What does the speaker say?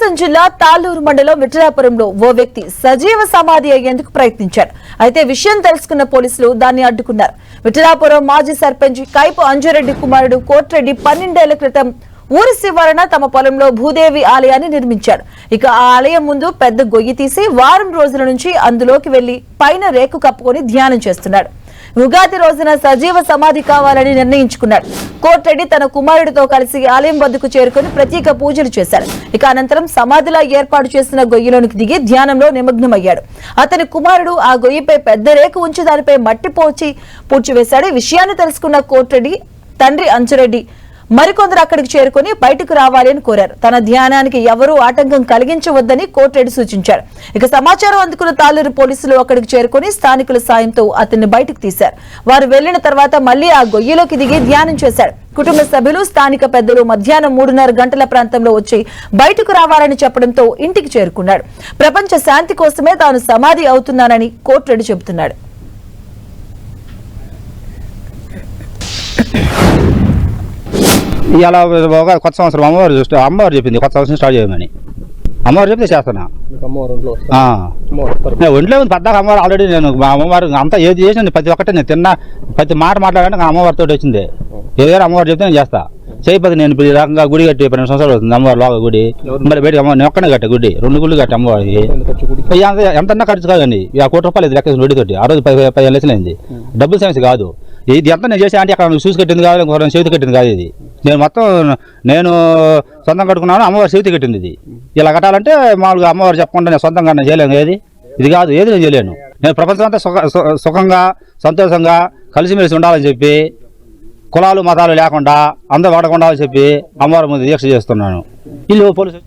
ప్రకాశం జిల్లా తాళ్లూరు మండలం విఠలాపురంలో ఓ వ్యక్తి సజీవ సమాధి అయ్యేందుకు ప్రయత్నించాడు. అయితే విషయం తెలుసుకున్న పోలీసులు దాన్ని అడ్డుకున్నారు. విఠలాపురం మాజీ సర్పంచ్ కైపు అంజురెడ్డి కుమారుడు కోట్రెడ్డి 12 ఏళ్ల క్రితం ఊరి శివారున తమ పొలంలో భూదేవి ఆలయాన్ని నిర్మించాడు. ఇక ఆ ఆలయం ముందు పెద్ద గొయ్యి తీసి వారం రోజుల నుంచి అందులోకి వెళ్లి పైన రేకు కప్పుకొని ధ్యానం చేస్తున్నాడు. ఉగాది రోజున సజీవ సమాధి కావాలని నిర్ణయించుకున్నాడు. కోట్రెడ్డి తన కుమారుడితో కలిసి ఆలయం వద్దకు చేరుకుని ప్రత్యేక పూజలు చేశాడు. ఇక అనంతరం సమాధిలా ఏర్పాటు చేసిన గొయ్యిలోనికి దిగి ధ్యానంలో నిమగ్నమయ్యాడు. అతని కుమారుడు ఆ గొయ్యిపై పెద్ద రేకు ఉంచి దానిపై మట్టి పోచి పూడ్చివేశాడు. ఈ విషయాన్ని తెలుసుకున్న కోట్రెడ్డి తండ్రి అంచురెడ్డి మరికొందరు అక్కడికి చేరుకుని బయటకు రావాలి అని కోరారు. తన ధ్యానానికి ఎవరూ ఆటంకం కలిగించవద్దని కోట్రెడ్డి సూచించారు. ఇక సమాచారం అందుకున్న తాళ్లూరు పోలీసులు అక్కడికి చేరుకుని స్థానికుల సాయంతో అతన్ని బయటకు తీశారు. వారు వెళ్లిన తర్వాత మళ్లీ ఆ గొయ్యిలోకి దిగి ధ్యానం చేశాడు. కుటుంబ సభ్యులు స్థానిక పెద్దలు మధ్యాహ్నం 3:30 గంటల ప్రాంతంలో వచ్చి బయటకు రావాలని చెప్పడంతో ఇంటికి చేరుకున్నాడు. ప్రపంచ శాంతి కోసమే తాను సమాధి అవుతున్నానని కోట్రెడ్డి చెబుతున్నాడు. ఇలా కొత్త సంవత్సరం అమ్మవారు చెప్పింది కొత్త సంవత్సరం స్టార్ట్ చేయమని. అమ్మవారు చెప్తే చేస్తున్నా. ఒంట్లో ఉంది పద్దాక అమ్మవారు ఆల్రెడీ. నేను మా అమ్మవారు అంతా ఏది చేసిన ప్రతి ఒక్కటి నేను తిన్నా ప్రతి మాట మాట్లాడాలంటే అమ్మవారితో వచ్చింది. ఏదైనా అమ్మవారు చెప్తే నేను చేస్తా. చేయకపోతే నేను ఈ రకంగా గుడి కట్టి 12 సంవత్సరాలు అవుతుంది. అమ్మవారి లోగా గుడి మరి బయట అమ్మ నేను ఒక్కనే కట్టే గుడి 2 గుళ్ళు కట్టి అమ్మవారికి ఎంతన్నా ఖర్చు కాదండి. ఆ ₹1 ఇది లెక్క నొడితోటి ఆ రోజు 15 లక్షలైంది. డబ్బులు సమస్య కాదు ఇది. ఎంత నేను చేసా అంటే అక్కడ చూసి కట్టింది కాదు, ఇంకొక చేతి కట్టింది కాదు. ఇది నేను మొత్తం నేను సొంతం కట్టుకున్నాను. అమ్మవారి చేతి కట్టింది. ఇది ఇలా కట్టాలంటే మామూలుగా అమ్మవారు చెప్పకుండా నేను సొంతంగా నేను చేయలేను. ఏది ఇది కాదు, ఏది నేను చేయలేను. నేను ప్రపంచం అంతా సుఖంగా సంతోషంగా కలిసిమెలిసి ఉండాలని చెప్పి కులాలు మతాలు లేకుండా అందరూ వాడకుండా చెప్పి అమ్మవారి ముందు దీక్ష చేస్తున్నాను. వీళ్ళు పోలీసు